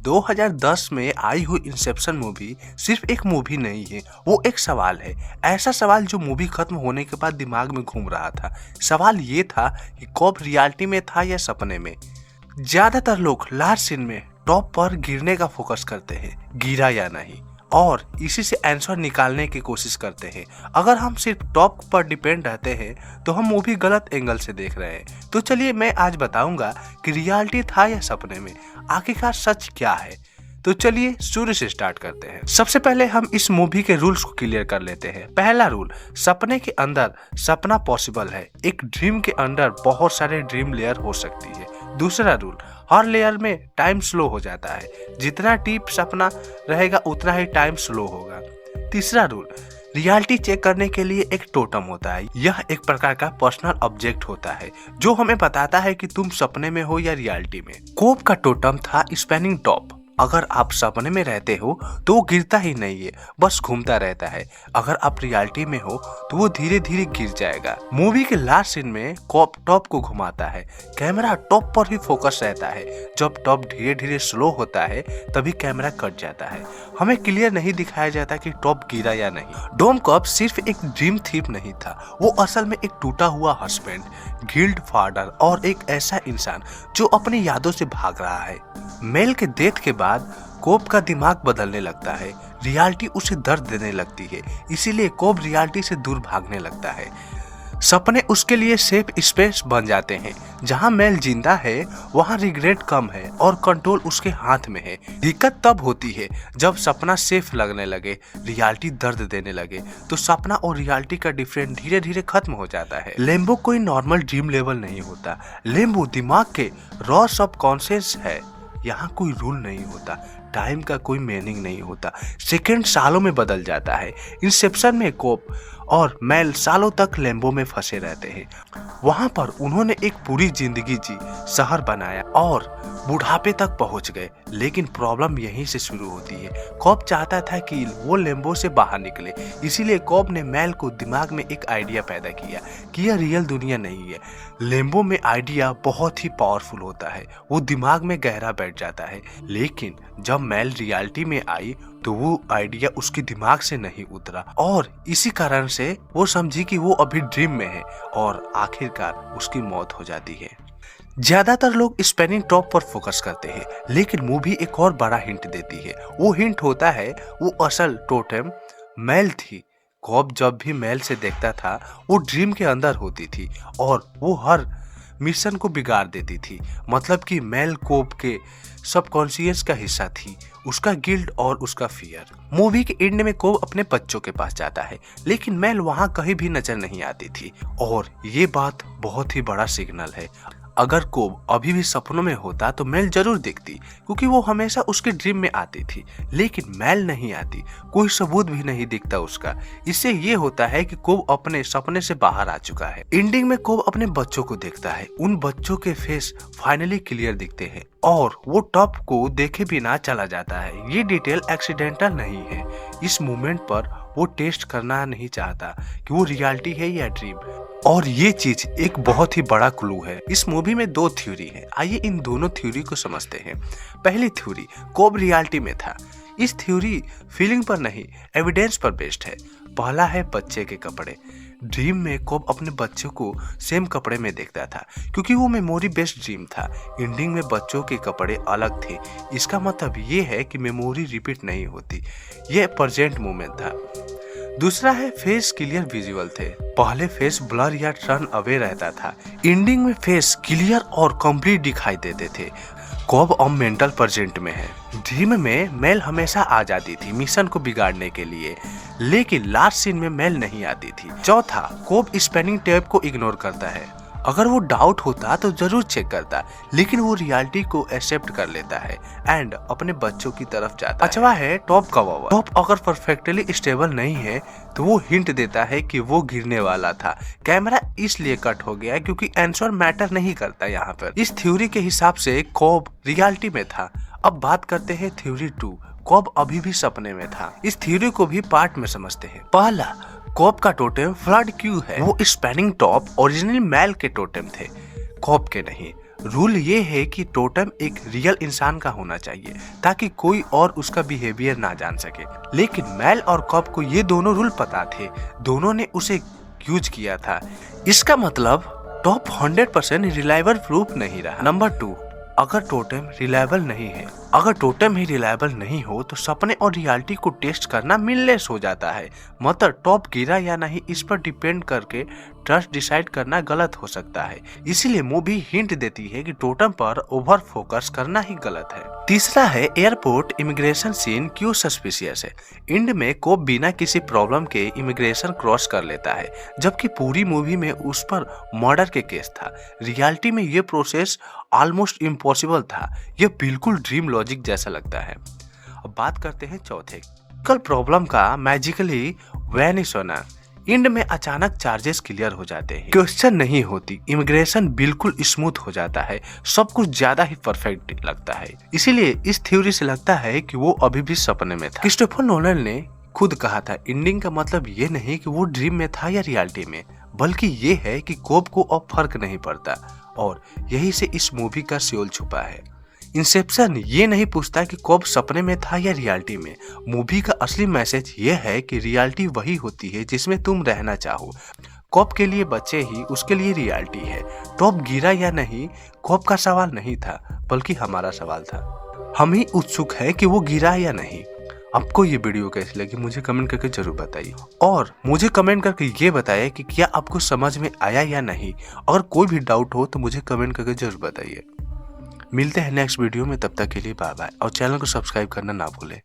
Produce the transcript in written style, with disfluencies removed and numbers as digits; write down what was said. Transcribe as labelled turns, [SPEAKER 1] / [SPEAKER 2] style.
[SPEAKER 1] 2010 में आई हुई Inception movie सिर्फ एक मूवी नहीं है, वो एक सवाल है। ऐसा सवाल जो मूवी खत्म होने के बाद दिमाग में घूम रहा था। सवाल ये था कि कॉब रियलिटी में था या सपने में। ज्यादातर लोग लास्ट सीन में टॉप पर गिरने का फोकस करते हैं, गिरा या नहीं, और इसी से आंसर निकालने की कोशिश करते हैं। अगर हम सिर्फ टॉप पर डिपेंड रहते हैं तो हम मूवी गलत एंगल से देख रहे हैं। तो चलिए मैं आज बताऊंगा कि रियलिटी था या सपने में, आखिरकार सच क्या है। तो चलिए शुरू से स्टार्ट करते हैं। सबसे पहले हम इस मूवी के रूल्स को क्लियर कर लेते हैं। पहला रूल, सपने के अंदर सपना पॉसिबल है। एक ड्रीम के अंदर बहुत सारे ड्रीम लेयर हो सकती है। दूसरा रूल, हर लेयर में टाइम स्लो हो जाता है। जितना डीप सपना रहेगा उतना ही टाइम स्लो होगा। तीसरा रूल, रियलिटी चेक करने के लिए एक टोटम होता है। यह एक प्रकार का पर्सनल ऑब्जेक्ट होता है जो हमें बताता है कि तुम सपने में हो या रियलिटी में। कोब का टोटम था स्पैनिंग टॉप। अगर आप सपने में रहते हो तो वो गिरता ही नहीं है, बस घूमता रहता है। अगर आप रियलिटी में हो तो वो धीरे धीरे गिर जाएगा। मूवी के लास्ट सीन में कॉब टॉप को घुमाता है। कैमरा टॉप पर ही फोकस रहता है। जब टॉप धीरे धीरे स्लो होता है तभी कैमरा कट जाता है। हमें क्लियर नहीं दिखाया जाता कि टॉप गिरा या नहीं। डोम कॉब सिर्फ एक ड्रीम थीप नहीं था, वो असल में एक टूटा हुआ हस्बैंड, गिल्ड फादर और एक ऐसा इंसान जो अपनी यादों से भाग रहा है। मेल के डेथ के बाद कोब का दिमाग बदलने लगता है। रियलिटी उसे दर्द देने लगती है, इसीलिए कोब रियलिटी से दूर भागने लगता है। सपने उसके लिए सेफ स्पेस बन जाते हैं। जहां मेल जिंदा है वहां रिग्रेट कम है और कंट्रोल उसके हाथ में है। दिक्कत तब होती है जब सपना सेफ लगने लगे, रियलिटी दर्द देने लगे, तो सपना और रियलिटी का डिफरेंस धीरे धीरे खत्म हो जाता है। लेम्बो कोई नॉर्मल ड्रीम लेवल नहीं होता। लेम्बो दिमाग के रॉ सबकॉन्शियस है। यहाँ कोई रूल नहीं होता, टाइम का कोई मीनिंग नहीं होता। सेकंड सालों में बदल जाता है। इंसेप्शन में कोब और मेल सालों तक लेम्बो में फंसे रहते हैं। वहां पर उन्होंने एक पूरी जिंदगी जी, शहर बनाया और बुढ़ापे तक पहुंच गए। लेकिन प्रॉब्लम यहीं से शुरू होती है। कोब चाहता था कि वो लेम्बो से बाहर निकले, इसीलिए कोब ने मेल को दिमाग में एक आइडिया पैदा किया कि यह रियल दुनिया नहीं है। लेम्बो में आइडिया बहुत ही पावरफुल होता है, वो दिमाग में गहरा बैठ जाता है। लेकिन जब मेल रियलिटी में आई तो वो आइडिया उसके दिमाग से नहीं उतरा और इसी कारण से वो समझी कि वो अभी ड्रीम में है और आखिरकार उसकी मौत हो जाती है। ज्यादातर लोग स्पैनिंग टॉप पर फोकस करते हैं, लेकिन मूवी एक और बड़ा हिंट देती है। वो हिंट होता है वो असल टोटेम मेल थी। कॉब जब भी मेल से देखता था वो ड्रीम के अंदर होती थी और वो हर मिशन को बिगाड़ देती थी। मतलब कि मेल कोब के सबकॉन्शियस का हिस्सा थी, उसका गिल्ड और उसका फियर। मूवी के एंड में कोब अपने बच्चों के पास जाता है, लेकिन मेल वहां कहीं भी नजर नहीं आती थी और ये बात बहुत ही बड़ा सिग्नल है। अगर कोब अभी भी सपनों में होता तो मेल जरूर दिखती, क्योंकि वो हमेशा उसके ड्रीम में आती थी। लेकिन मेल नहीं आती, कोई सबूत भी नहीं दिखता उसका। इससे ये होता है कि कोब अपने सपने से बाहर आ चुका है। एंडिंग में कोब अपने बच्चों को देखता है। उन बच्चों के फेस फाइनली क्लियर दिखते हैं और वो टॉप को देखे बिना चला जाता है। ये डिटेल एक्सीडेंटल नहीं है। इस मोमेंट पर वो टेस्ट करना नहीं चाहता कि वो रियलिटी है या ड्रीम। और ये चीज एक बहुत ही बड़ा क्लू है। इस मूवी में दो थ्योरी है, आइए इन दोनों थ्योरी को समझते हैं। पहली थ्योरी, कोब रियलिटी में था। इस थ्योरी फीलिंग पर नहीं, एविडेंस पर बेस्ड है। पहला है बच्चे के कपड़े। ड्रीम में कोब अपने बच्चों को सेम कपड़े में देखता था, क्योंकि वो मेमोरी बेस्ड ड्रीम था। एंडिंग में बच्चों के कपड़े अलग थे। इसका मतलब ये है कि मेमोरी रिपीट नहीं होती, ये प्रेजेंट मोमेंट था। दूसरा है फेस क्लियर विजुअल थे। पहले फेस ब्लर या टर्न अवे रहता था, एंडिंग में फेस क्लियर और कंप्लीट दिखाई देते थे। कोब अब मेंटल प्रेजेंट में है। ड्रीम में मेल हमेशा आ जाती थी मिशन को बिगाड़ने के लिए, लेकिन लास्ट सीन में मेल नहीं आती थी। चौथा, कोब स्पैनिंग टेप को इग्नोर करता है। अगर वो डाउट होता तो जरूर चेक करता, लेकिन वो रियलिटी को एक्सेप्ट कर लेता है एंड अपने बच्चों की तरफ जाता है। पांचवा है टॉप का वावा। टॉप अगर परफेक्टली स्टेबल नहीं है तो वो हिंट देता है कि वो गिरने वाला था। कैमरा इसलिए कट हो गया क्योंकि आंसर मैटर नहीं करता यहाँ पर। इस थ्योरी के हिसाब से कोब रियलिटी में था। अब बात करते हैं थ्योरी 2, कोब अभी भी सपने में था। इस थ्योरी को भी पार्ट में समझते हैं। पहला, कोब का टोटेम फ्लड क्यों है? वो स्पैनिंग टॉप ओरिजिनल मेल के टोटेम थे, कोब के नहीं। रूल ये है कि टोटम एक रियल इंसान का होना चाहिए ताकि कोई और उसका बिहेवियर ना जान सके। लेकिन मेल और कॉप को ये दोनों रूल पता थे, दोनों ने उसे यूज किया था। इसका मतलब टॉप 100% रिलायबल प्रूफ नहीं रहा। नंबर 2, अगर टोटम रिलायबल नहीं है, अगर टोटम ही रिलायबल नहीं हो तो सपने और रियलिटी को टेस्ट करना मीनिंगलेस हो जाता है। मतलब टॉप गिरा या नहीं इस पर डिपेंड करके ट्रस्ट डिसाइड करना गलत हो सकता है। इसीलिए मूवी हिंट देती है कि टोटम पर ओवर फोकस करना ही गलत है। तीसरा है एयरपोर्ट इमिग्रेशन सीन क्यों सस्पिशियस है। इंड में कोप बिना किसी प्रॉब्लम के इमिग्रेशन क्रॉस कर लेता है, जबकि पूरी मूवी में उस पर मर्डर के केस था। रियलिटी में ये प्रोसेस ऑलमोस्ट इम्पॉसिबल था। यह बिल्कुल ड्रीम लॉजिक जैसा लगता है। अब बात करते हैं चौथे कल प्रॉब्लम का, मैजिकली वैनिश होना। इंड में अचानक चार्जेस क्लियर हो जाते हैं, क्वेश्चन नहीं होती, इमिग्रेशन बिल्कुल स्मूथ हो जाता है, सब कुछ ज्यादा ही परफेक्ट लगता है। इसीलिए इस थ्योरी से लगता है कि वो अभी भी सपने में था। क्रिस्टोफर नोलन ने खुद कहा था एंडिंग का मतलब ये नहीं कि वो ड्रीम में था या रियलिटी में, बल्कि ये है कि कोप को अब फर्क नहीं पड़ता। और यही से इस मूवी का सोल छुपा है। इंसेप्शन ये नहीं पूछता कि कोप सपने में था या रियलिटी में। मूवी का असली मैसेज ये है कि रियलिटी वही होती है जिसमें तुम रहना चाहो। कोप के लिए बच्चे ही उसके लिए रियलिटी है। टॉप गिरा या नहीं कोप का सवाल नहीं था, बल्कि हमारा सवाल था। हम ही उत्सुक है कि वो गिरा या नहीं। आपको ये वीडियो कैसी लगी मुझे कमेंट करके जरूर बताइए, और मुझे कमेंट करके ये बताइए कि क्या आपको समझ में आया या नहीं। अगर कोई भी डाउट हो तो मुझे कमेंट करके जरूर बताइए। मिलते हैं नेक्स्ट वीडियो में, तब तक के लिए बाय बाय, और चैनल को सब्सक्राइब करना ना भूलें।